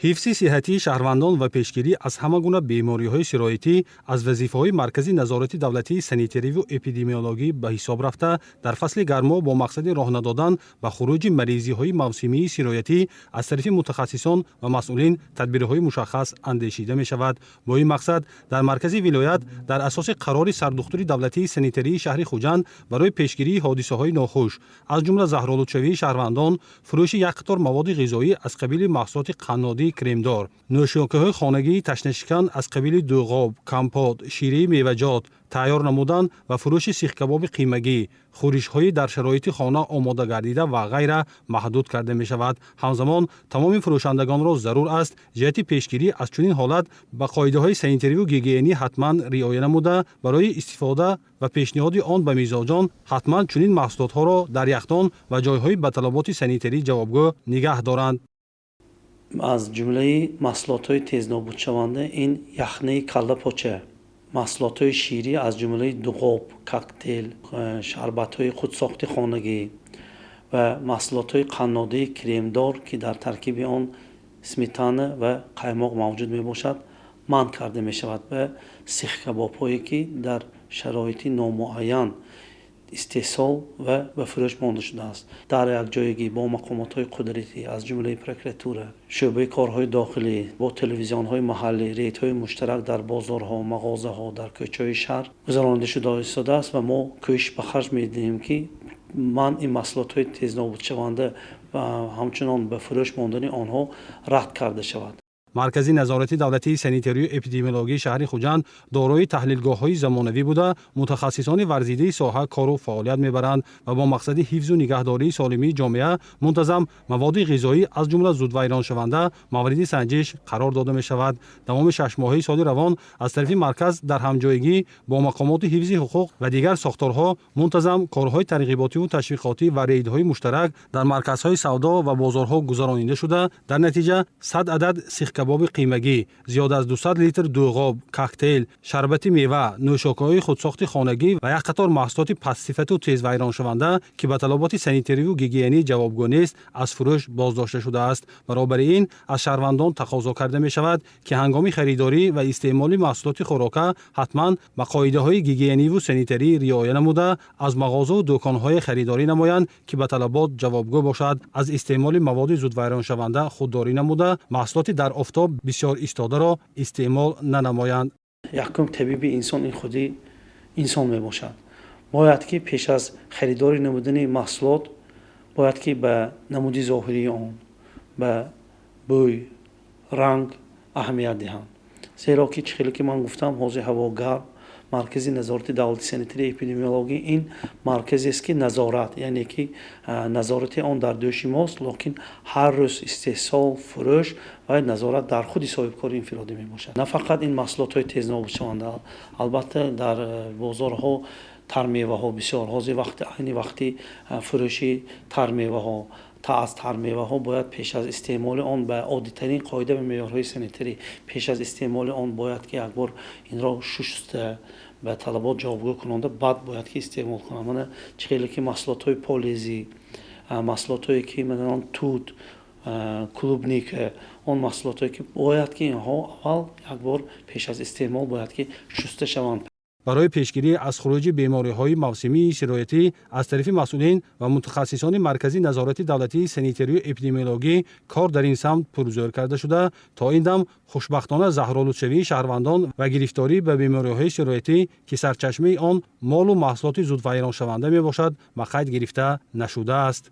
ҳифзи сиҳатии шаҳрвандон ва пешгирӣ аз ҳама гуна бемориҳои сироятӣ аз вазифаҳои маркази назорати давлатии санитариву эпидемиологӣ ба ҳисоб рафта, дар фасли гармо бо мақсади роҳ надодан ба хуруҷи маризиҳои мавсимии сироятӣ аз тарафи мутахассисон ва масъулин тадбирҳои мушаххас андешида мешавад. Бо ин мақсад дар маркази вилоят дар асоси қарори сардухтури давлатии санитарии шаҳри Хуҷанд барои пешгирии ҳодисаҳои нохуш, аз ҷумла заҳролудшавии шаҳрвандон, фурӯши як қатор маводи ғизоӣ аз қабили маҳсулоти қаннодии кремдор, нӯшокиҳои хонагии ташнашикан аз қабили дуғоб, компот, ширии меваҷот тайёр намудан ва фурӯши сихкабоби қимагӣ, хӯришҳои дар шароити хона омода гардида ва ғайра маҳдуд карда мешавад. ҳамзамон тамоми фурӯшандагонро зарур аст ҷиҳати пешгирӣ аз чунин ҳолат ба қоидаҳои санитариву гигиенӣ ҳатман риоя намуда, барои истифода ва пешниҳоди он ба мизоҷон ҳатман чунин маҳсулотҳоро дар яхдон ва ҷойҳои ба талаботи санитарӣ ҷавобгӯ нигоҳ доранд. аз ҷумлаи маҳсулотҳои тезнобудшаванда ин яхнаи каллапоча, маҳсулотҳои ширӣ аз ҷумлаи дуғоб, коктейл, шарбатҳои худсохти хонагӣ ва маҳсулотҳои қаннодии кремдор ки дар таркиби он сметана ва қаймоқ мавҷуд мебошад манъ карда мешавад ва сихкабобҳое ки дар шароити номуайян истеҳсол ва ба фурӯш монда шудааст дар якҷоягӣ бо мақомотҳои қудратӣ аз ҷумлаи прокуратура, шӯъбаи корҳои дохилӣ, бо телевизионҳои маҳаллӣ, рейдҳои муштарак дар бозорҳо, мағозаҳо, дар кӯчаҳои шаҳр гузаронида шуда истодааст ва мо кӯшиш ба харҷ медиҳем ки манъи маҳсулотҳои тезнобудшаванда ва ҳамчунон ба фурӯш мондани онҳо рад карда шавад. маркази назорати давлатии санитарию эпидемиологии шаҳри Хуҷанд дорои таҳлилгоҳҳои замонавӣ буда, мутахассисони варзидаи соҳа кору фаъолият мебаранд ва бо мақсади ҳифзу нигоҳдории солимии ҷомеа мунтазам маводи ғизоӣ аз ҷумла зудвайроншаванда мавриди санҷиш қарор дода мешавад. Тамоми 6 моҳаи соли равон аз тарафи марказ дар ҳамҷоягӣ бо мақомоти ҳифзи ҳуқуқ ва дигар сохторҳо мунтазам корҳои тарғиботиву ташвиқотӣ ва рейдҳои муштарак дар марказҳои савдо ва бозорҳо гузаронида шуда, дар натиҷа 100 адад сихкабоби қимагӣ, зиёда аз 200 литр дуғоб, коктейл, шарбати мева, нӯшокиҳои худсохти хонагӣ ва як қатор маҳсулоти пастсифату тезвайроншаванда ки ба талаботи санитариву гигиенӣ ҷавобгӯ нест, аз фурӯш боздошта шудааст. баробари ин аз шаҳрвандон тақозо карда мешавад ки ҳангоми харидорӣ ва истеъмоли маҳсулоти хӯрока ҳатман ба қоидаҳои гигиениву санитарӣ риоя намуда, аз мағозаву дӯконҳое харидорӣ намоянд ки ба талабот ҷавобгӯ бошад, аз истеъмоли маводи зудвайроншаванда худдорӣ намуда, маҳсулоти дар офтоб бисёр истодаро истеъмол нанамоянд. якум табиби инсон ин худи инсон мебошад. бояд ки пеш аз харидорӣ намудани маҳсулот бояд ки ба намуди зоҳирии он, ба бӯй, ранг аҳамият диҳанд. зеро ки чӣ хеле ки ман гуфтам, ҳозир ҳаво гарм, маркази назорати давлати санитарии эпидемиологӣ ин марказест ки назорат, яъне ки назорати он дар дӯши мост, локин ҳар рӯз истеҳсол, фурӯш ва назорат дар худи соҳибкори инфиродӣ мебошад. на фақат ин маҳсулотҳои тезнобудшаванда, албатта дар бозорҳо тармеваҳо бисёр, ҳозир айни вақти фурӯши тармеваҳо аз тармеваҳо бояд пеш аз истеъмоли он ба оддитарин қоида ва меъёрҳои санитарӣ, пеш аз истеъмоли он бояд ки якбор инро шуста ба талабот ҷавобгӯ кунонда баъд бояд ки истеъмол кунанд. мана чӣ хеле ки маҳсулотҳои полезӣ, маҳсулотҳое ки масалан тут, клубника, он маҳсулотҳое ки бояд ки инҳо аввал якбор пеш аз истеъмол бояд ки шуста шаванд. барои пешгирӣ аз хуруҷи бемориҳои мавсимии сироятӣ аз тарафи масъулин ва мутахассисони маркази назорати давлатии санитарию эпидемиологӣ кор дар ин самт пурзӯр карда шуда, то ин дам хушбахтона заҳролудшавии шаҳрвандон ва гирифторӣ ба бемориҳои сироятӣ ки сарчашмаи он молу маҳсулоти зудвайроншаванда мебошад, ба қайд гирифта нашудааст.